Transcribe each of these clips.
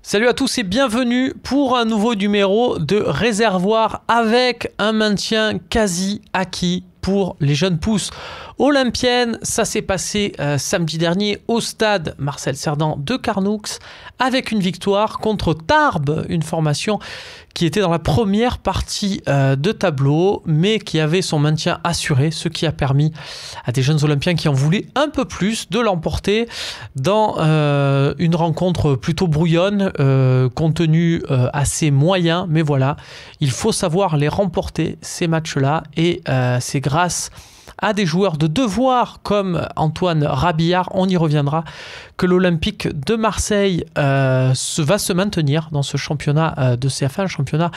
Salut à tous et bienvenue pour un nouveau numéro de Réservoir avec un maintien quasi acquis pour les jeunes pousses olympiennes. Ça s'est passé samedi dernier au stade Marcel Cerdan de Carnoux avec une victoire contre Tarbes, une formation qui était dans la première partie de tableau mais qui avait son maintien assuré, ce qui a permis à des jeunes olympiens qui en voulaient un peu plus de l'emporter dans une rencontre plutôt brouillonne, contenu assez moyen, mais voilà, il faut savoir les remporter ces matchs-là et c'est grâce à des joueurs de devoir comme Antoine Rabillard, on y reviendra, que l'Olympique de Marseille va se maintenir dans ce championnat de CFA, un championnat,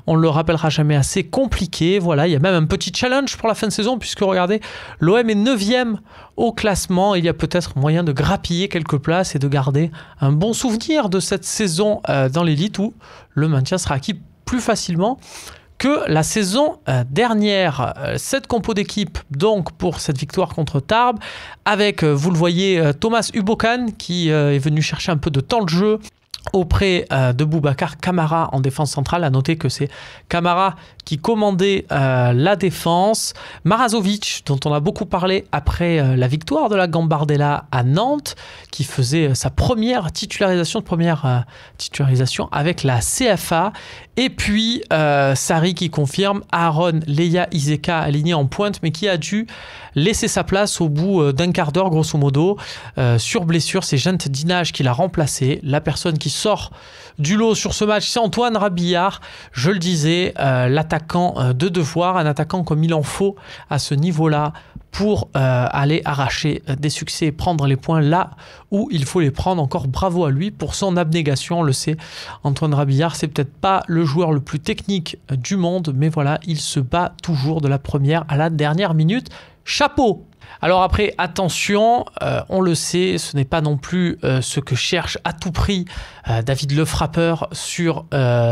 on ne le rappellera jamais, assez compliqué. Voilà, il y a même un petit challenge pour la fin de saison, puisque regardez, l'OM est 9e au classement. Il y a peut-être moyen de grappiller quelques places et de garder un bon souvenir de cette saison dans l'élite où le maintien sera acquis plus facilement que la saison dernière. Cette compo d'équipe donc pour cette victoire contre Tarbes avec, vous le voyez, Thomas Ubokan qui est venu chercher un peu de temps de jeu auprès de Boubacar Kamara en défense centrale. À noter que c'est Kamara qui commandait la défense. Marazovic, dont on a beaucoup parlé après la victoire de la Gambardella à Nantes, qui faisait sa première titularisation avec la CFA. Et puis Sarri qui confirme Aaron Leia Iseka aligné en pointe, mais qui a dû laisser sa place au bout d'un quart d'heure grosso modo sur blessure. C'est Jean Dinage qui l'a remplacé. La personne qui sort du lot sur ce match, c'est Antoine Rabillard, je le disais, l'attaquant de devoir, un attaquant comme il en faut à ce niveau-là pour aller arracher des succès et prendre les points là où il faut les prendre. Encore bravo à lui pour son abnégation, on le sait. Antoine Rabillard, c'est peut-être pas le joueur le plus technique du monde, mais voilà, il se bat toujours de la première à la dernière minute. Chapeau! Alors après, attention, on le sait, ce n'est pas non plus ce que cherche à tout prix David Lefrappeur sur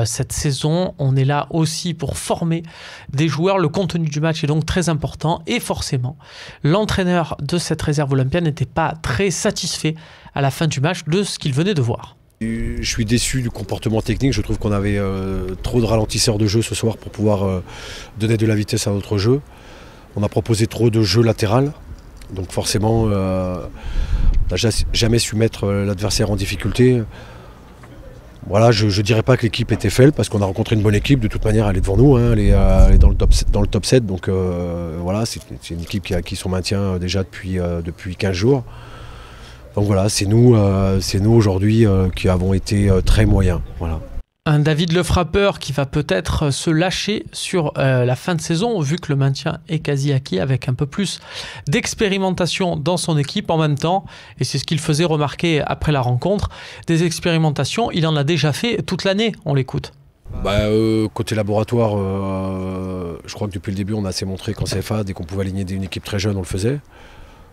cette saison. On est là aussi pour former des joueurs. Le contenu du match est donc très important et forcément, l'entraîneur de cette réserve olympienne n'était pas très satisfait à la fin du match de ce qu'il venait de voir. Je suis déçu du comportement technique. Je trouve qu'on avait trop de ralentisseurs de jeu ce soir pour pouvoir donner de la vitesse à notre jeu. On a proposé trop de jeu latéral. Donc forcément, on n'a jamais su mettre l'adversaire en difficulté. Voilà, je ne dirais pas que l'équipe était faible parce qu'on a rencontré une bonne équipe. De toute manière, elle est devant nous, hein, elle est dans le top 7. Donc voilà, c'est une équipe qui a acquis son maintien déjà depuis 15 jours. Donc voilà, c'est nous aujourd'hui qui avons été très moyens. Voilà. Un David Lefrappeur qui va peut-être se lâcher sur la fin de saison, vu que le maintien est quasi acquis, avec un peu plus d'expérimentation dans son équipe en même temps. Et c'est ce qu'il faisait remarquer après la rencontre. Des expérimentations, il en a déjà fait toute l'année, on l'écoute. Côté laboratoire, je crois que depuis le début, on a assez montré qu'en CFA, dès qu'on pouvait aligner une équipe très jeune, on le faisait.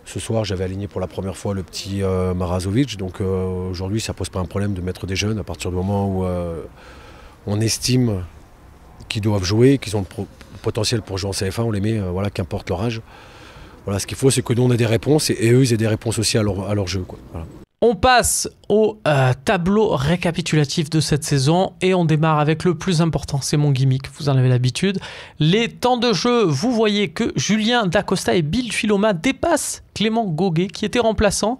Ce soir, j'avais aligné pour la première fois le petit Marazovic. Donc aujourd'hui, ça ne pose pas un problème de mettre des jeunes à partir du moment où on estime qu'ils doivent jouer, qu'ils ont le potentiel pour jouer en CFA. On les met, voilà, qu'importe leur âge. Voilà, ce qu'il faut, c'est que nous, on ait des réponses et eux, ils aient des réponses aussi à leur jeu, quoi. Voilà. On passe au tableau récapitulatif de cette saison et on démarre avec le plus important, c'est mon gimmick, vous en avez l'habitude. Les temps de jeu, vous voyez que Julien Dacosta et Bill Filoma dépassent Clément Goguet qui était remplaçant,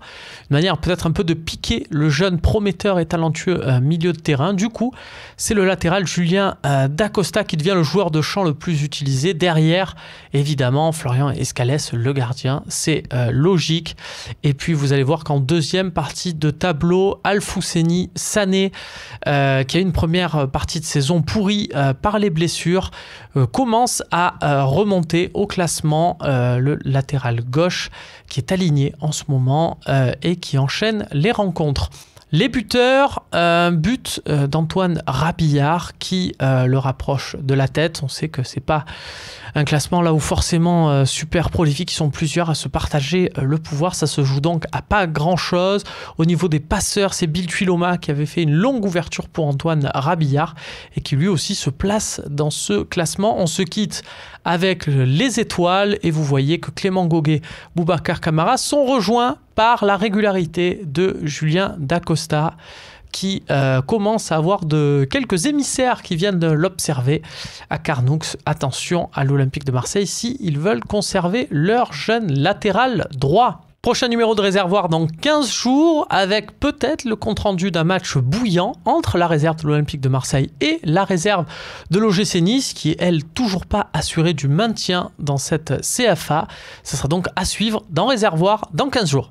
de manière peut-être un peu de piquer le jeune prometteur et talentueux milieu de terrain. Du coup, c'est le latéral Julien Dacosta qui devient le joueur de champ le plus utilisé. Derrière, évidemment, Florian Escalès, le gardien, c'est logique. Et puis, vous allez voir qu'en deuxième partie de tableau, Alfousseni Sané, qui a une première partie de saison pourrie par les blessures, commence à remonter au classement, le latéral gauche qui est aligné en ce moment et qui enchaîne les rencontres. Les buteurs, un but d'Antoine Rabillard qui le rapproche de la tête. On sait que c'est pas un classement là où forcément super prolifique, ils sont plusieurs à se partager le pouvoir. Ça se joue donc à pas grand chose. Au niveau des passeurs, c'est Bill Tuiloma qui avait fait une longue ouverture pour Antoine Rabillard et qui lui aussi se place dans ce classement. On se quitte avec les étoiles et vous voyez que Clément Goguet, Boubacar Kamara sont rejoints par la régularité de Julien Dacosta qui commence à avoir quelques émissaires qui viennent de l'observer à Carnoux. Attention à l'Olympique de Marseille s'ils veulent conserver leur jeune latéral droit. Prochain numéro de Réservoir dans 15 jours avec peut-être le compte-rendu d'un match bouillant entre la réserve de l'Olympique de Marseille et la réserve de l'OGC Nice qui est, elle, toujours pas assurée du maintien dans cette CFA. Ce sera donc à suivre dans Réservoir dans 15 jours.